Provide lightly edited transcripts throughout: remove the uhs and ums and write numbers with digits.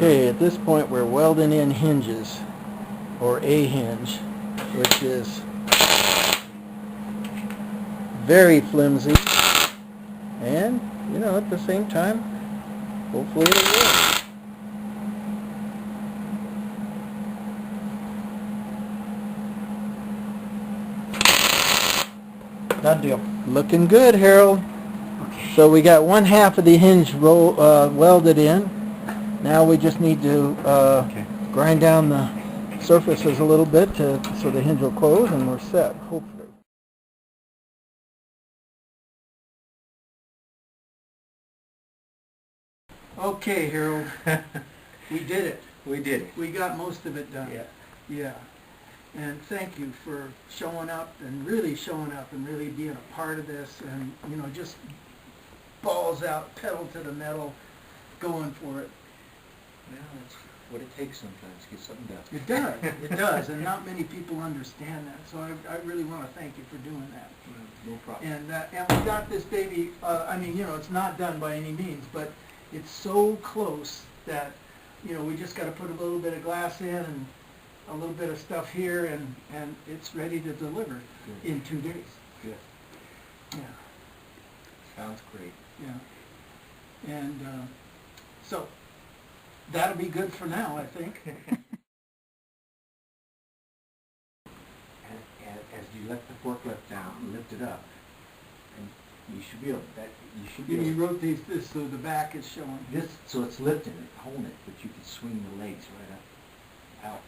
Okay, at this point we're welding in hinges, or a hinge, which is very flimsy, and, you know, at the same time, hopefully it'll work. Done deal. Looking good, Harold. Okay. So we got one half of the hinge welded in. Now we just need to grind down the surfaces a little bit so the hinge will close, and we're set, hopefully. Okay, Harold, we did it. We did it. We got most of it done. Yeah. Yeah. And thank you for showing up and really being a part of this, and, you know, just balls out, pedal to the metal, going for it. Well, that's what it takes sometimes to get something done. It does, and not many people understand that. So I really want to thank you for doing that. No problem. And we got this baby. I mean, you know, it's not done by any means, but it's so close that, you know, we just got to put a little bit of glass in and a little bit of stuff here, and it's ready to deliver in 2 days. Good. Yeah. Sounds great. Yeah. And so that'll be good for now, I think. As you let the forklift down and lift it up, and you should be able You wrote this so the back is showing. so it's lifting it, holding it, but you can swing the legs right up, out,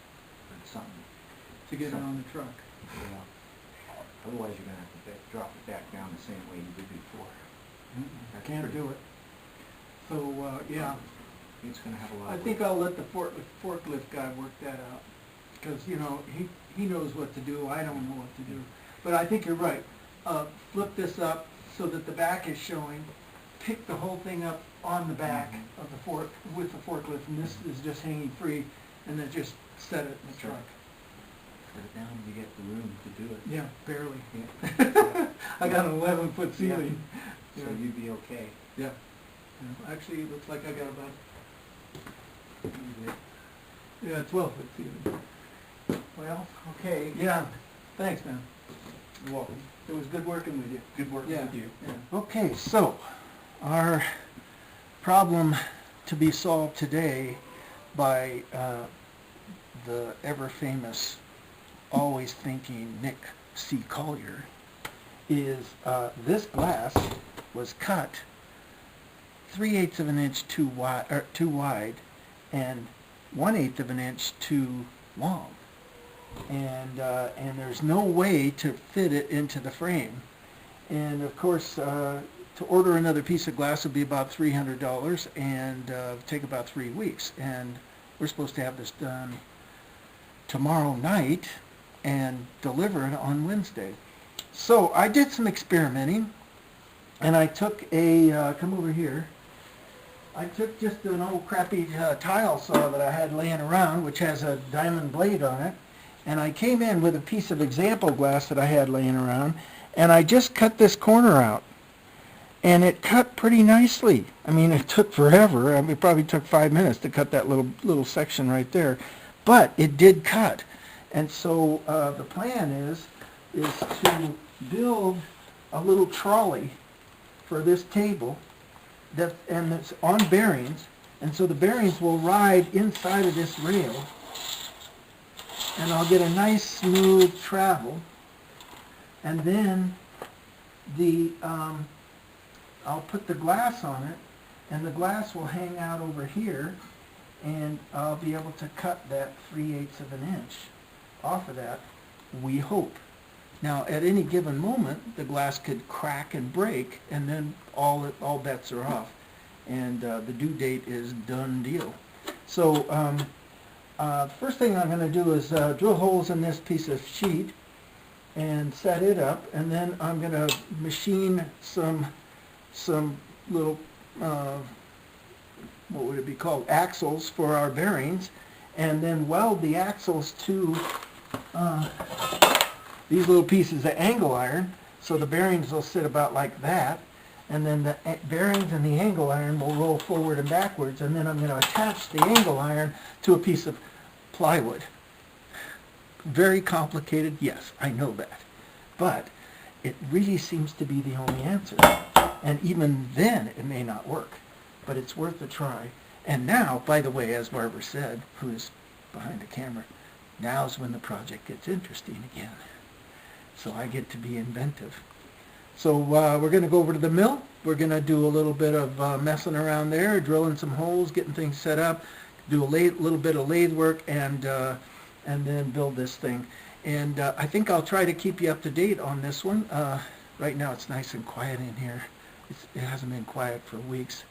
or something. To get it on the truck. Yeah. Otherwise, you're going to have to drop it back down the same way you did before. I can't do it. So, yeah. It's going to have a lot I of think I'll let the forklift guy work that out, because, you know, he knows what to do. I don't know what to do. But I think you're right. Flip this up so that the back is showing. Pick the whole thing up on the back of the with the forklift, and this is just hanging free, and then just set it in the truck. Set it down and you get the room to do it. Yeah, barely. Yeah. I got an 11-foot ceiling. So you'd be okay. Yeah. Actually, it looks like I got about 12-foot ceiling. Well, okay. Yeah. Thanks, man. You're welcome. It was good working with you. Good working with you. Yeah. Okay, so our problem to be solved today by the ever-famous, always thinking Nick C. Collier is this glass was cut 3/8 of an inch too wide and 1/8 of an inch too long. And there's no way to fit it into the frame. And of course, to order another piece of glass would be about $300 and take about 3 weeks. And we're supposed to have this done tomorrow night and deliver it on Wednesday. So I did some experimenting, and I took come over here. I took just an old crappy tile saw that I had laying around, which has a diamond blade on it. And I came in with a piece of example glass that I had laying around, and I just cut this corner out. And it cut pretty nicely. I mean, it took forever. I mean, it probably took 5 minutes to cut that little section right there. But it did cut. And so the plan is to build a little trolley for this table, and it's on bearings. And so the bearings will ride inside of this rail, and I'll get a nice smooth travel, and then I'll put the glass on it, and the glass will hang out over here, and I'll be able to cut that 3/8 of an inch off of that, we hope. Now, at any given moment, the glass could crack and break, and then all bets are off, and the due date is done deal. So first thing I'm going to do is drill holes in this piece of sheet and set it up, and then I'm going to machine some little, what would it be called, axles for our bearings, and then weld the axles to these little pieces of angle iron, so the bearings will sit about like that. and then the bearings and the angle iron will roll forward and backwards, and then I'm going to attach the angle iron to a piece of plywood. Very complicated, yes, I know that. But it really seems to be the only answer. And even then, it may not work. But it's worth a try. And now, by the way, as Barbara said, who is behind the camera, now's when the project gets interesting again. So I get to be inventive. So we're going to go over to the mill. We're going to do a little bit of messing around there, drilling some holes, getting things set up, do a little bit of lathe work, and then build this thing. And I think I'll try to keep you up to date on this one. Right now it's nice and quiet in here. It hasn't been quiet for weeks,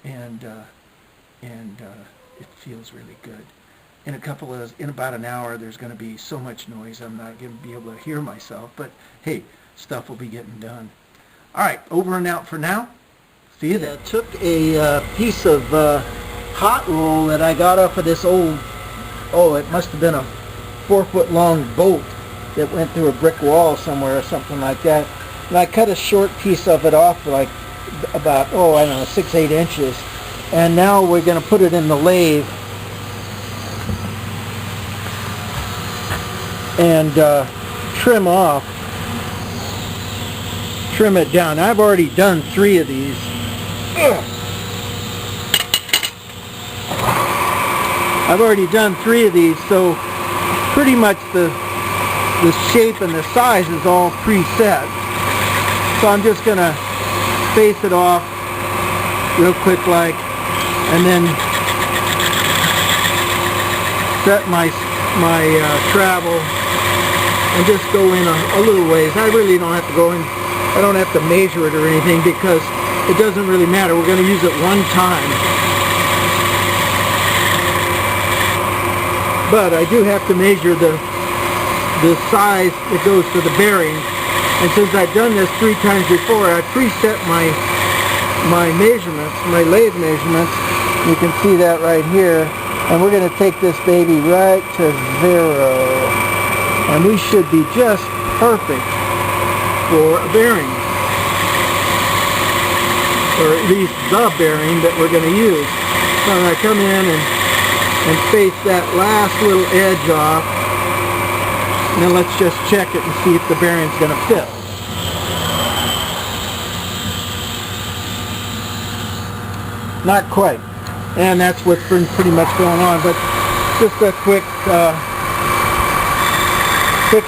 and it feels really good. In about an hour, there's going to be so much noise I'm not going to be able to hear myself. But hey, stuff will be getting done. All right, over and out for now. See you then. I took a piece of hot roll that I got off of this old, it must have been a 4-foot long bolt that went through a brick wall somewhere or something like that. And I cut a short piece of it off, like about, I don't know, 6-8 inches. And now we're going to put it in the lathe and trim it down. I've already done 3 of these. So pretty much the shape and the size is all preset. So I'm just going to face it off real quick like, and then set my travel and just go in a little ways. I really don't have to go in, I don't have to measure it or anything because it doesn't really matter. We're going to use it one time. But I do have to measure the size that goes for the bearing. And since I've done this 3 times before, I preset my measurements, my lathe measurements. You can see that right here. And we're going to take this baby right to 0. And we should be just perfect for a bearing. Or at least the bearing that we're going to use. So I come in and face that last little edge off. And then let's just check it and see if the bearing's going to fit. Not quite. And that's what's been pretty much going on. But just a quick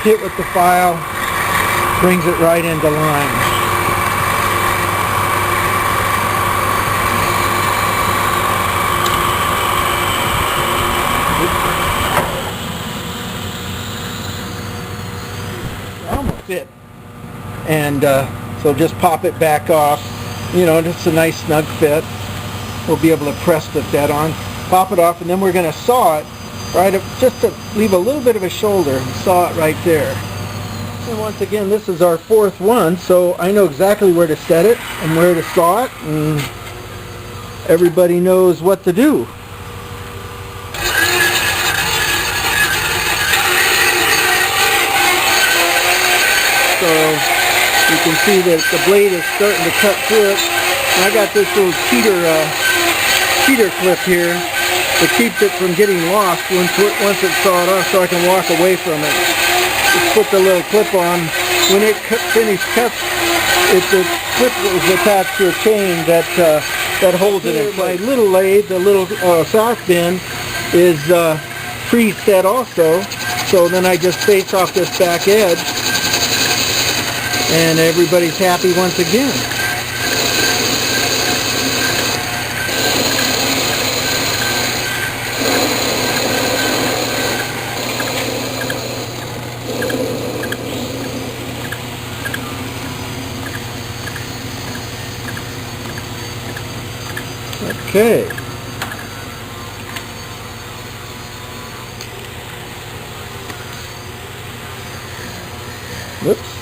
hit with the file brings it right into line. Almost fit. And so just pop it back off. Just a nice snug fit. We'll be able to press fit that on, pop it off, and then we're going to saw it right up, just to leave a little bit of a shoulder, and saw it right there. And once again, this is our 4th one, so I know exactly where to set it and where to saw it, and everybody knows what to do. So you can see that the blade is starting to cut through it. And I got this little cheater clip here that keeps it from getting lost once it's sawed off, so I can walk away from it. Just put the little clip on. When it finished cuts, the clip was attached to a chain that holds it in place. My little lathe, the little sock bin, is preset also. So then I just face off this back edge, and everybody's happy once again. Okay. Whoops.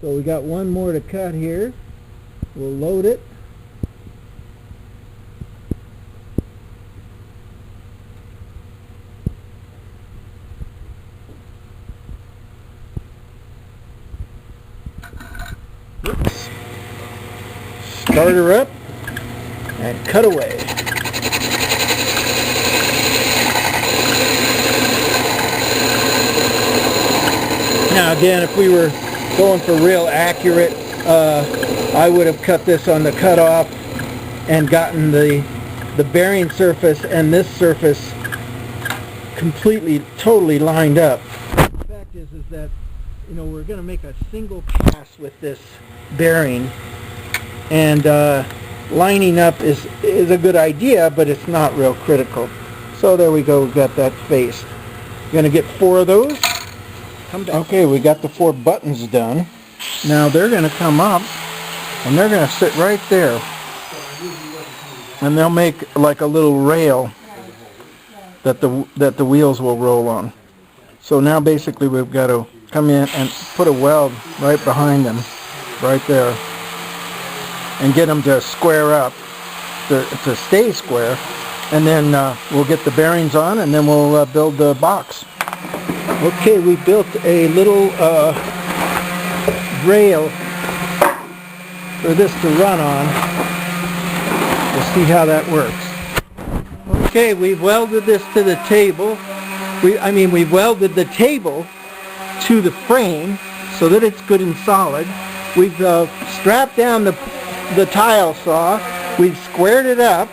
So we got one more to cut here. We'll load it. Oops. Start her up and cut away. Now again, if we were going for real accurate, I would have cut this on the cutoff and gotten the bearing surface and this surface completely, totally lined up. The fact is that, you know, we're going to make a single pass with this bearing, and lining up is a good idea, but it's not real critical. So there we go, we've got that faced. We're going to get 4 of those. Okay, we got the 4 buttons done. Now they're going to come up and they're going to sit right there, and they'll make like a little rail that the wheels will roll on. So now basically we've got to come in and put a weld right behind them, right there, and get them to square up, to stay square, and then we'll get the bearings on, and then we'll build the box. Okay, we built a little rail for this to run on. We'll see how that works. Okay, we've welded this to the table. We've welded the table to the frame so that it's good and solid. We've strapped down the tile saw. We've squared it up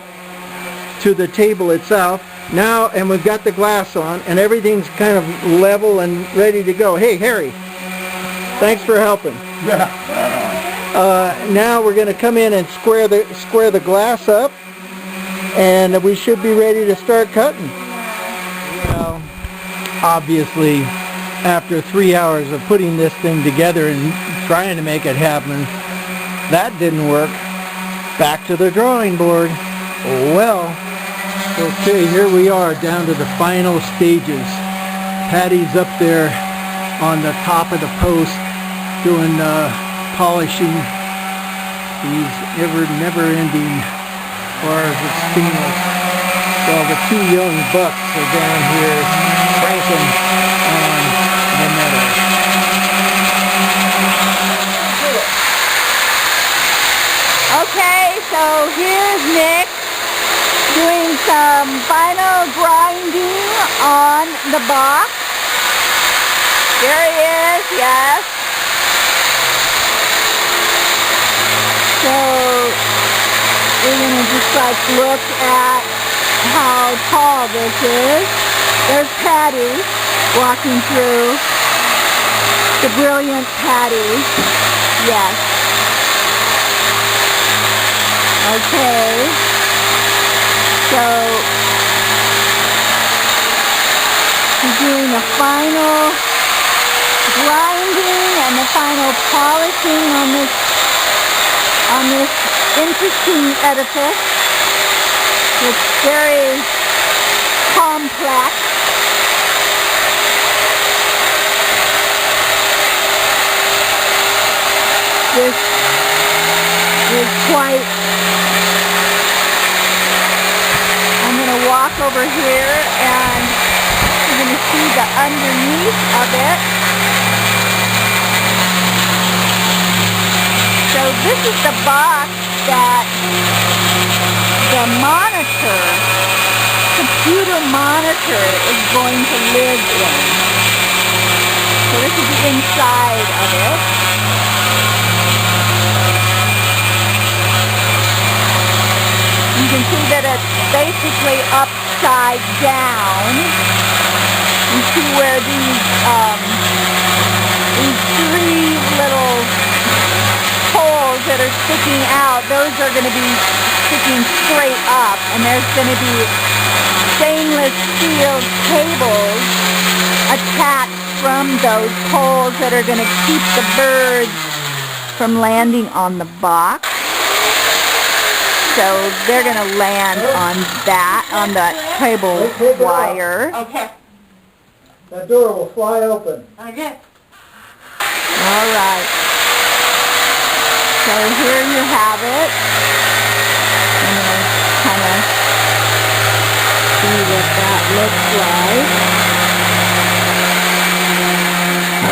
to the table itself. Now, and we've got the glass on, and everything's kind of level and ready to go. Hey, Harry, thanks for helping. Now we're going to come in and square the glass up, and we should be ready to start cutting. Well, obviously, after 3 hours of putting this thing together and trying to make it happen, that didn't work. Back to the drawing board. Oh well. Okay, here we are down to the final stages. Patty's up there on the top of the post doing polishing these never-ending bars of stainless, while the 2 young bucks are down here cranking on the metal. Okay, so here's Nick doing some final grinding on the box. There he is, yes. So we're going to just look at how tall this is. There's Patty walking through. The brilliant Patty. Yes. Okay. So he's doing the final grinding and the final polishing on this interesting edifice. It's very complex. This is quite... I'm going to walk over here and you're going to see the underneath of it. So this is the box that the computer monitor is going to live in. So this is the inside of it. You can see that it's basically upside down. You see where these 3 little holes that are sticking out, those are going to be sticking straight up, and there's going to be stainless steel cables attached from those poles that are going to keep the birds from landing on the box. So they're going to land on the cable wire. Okay. That door will fly open. Okay. All right. So here you have it. I'm going to kind of see what that looks like.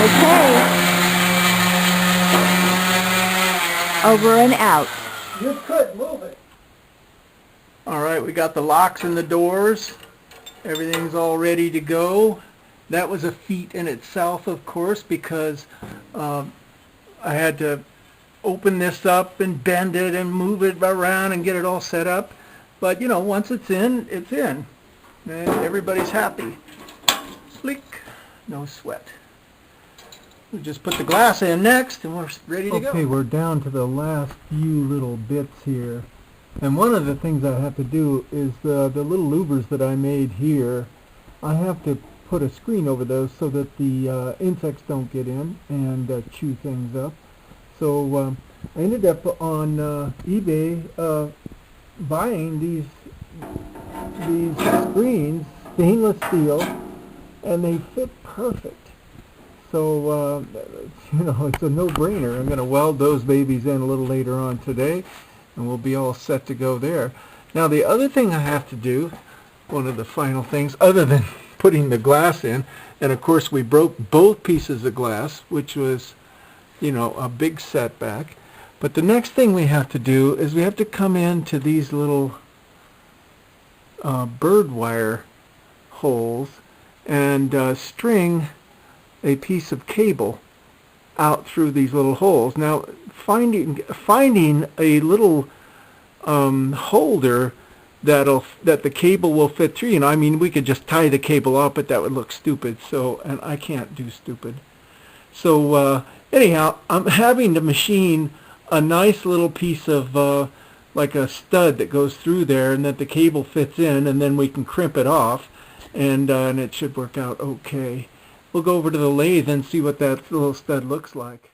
Okay. Over and out. You could move it. All right, we got the locks and the doors. Everything's all ready to go. That was a feat in itself, of course, because I had to open this up and bend it and move it around and get it all set up. But, you know, once it's in, it's in. And everybody's happy. Sleek, no sweat. We just put the glass in next and we're ready to go. Okay, we're down to the last few little bits here. And one of the things I have to do is the little louvers that I made here, I have to put a screen over those so that the insects don't get in and chew things up. So I ended up on eBay buying these screens, stainless steel, and they fit perfect. So, you know, it's a no-brainer. I'm going to weld those babies in a little later on today, and we'll be all set to go there. Now, the other thing I have to do, one of the final things, other than putting the glass in, and of course we broke both pieces of glass, which was, you know, a big setback. But the next thing we have to do is we have to come into these little bird wire holes and string a piece of cable out through these little holes. Now, finding a little holder that the cable will fit through. You know, I mean, we could just tie the cable up, but that would look stupid. So, and I can't do stupid. So anyhow, I'm having to machine a nice little piece of like a stud that goes through there, and that the cable fits in, and then we can crimp it off, and it should work out okay. We'll go over to the lathe and see what that little stud looks like.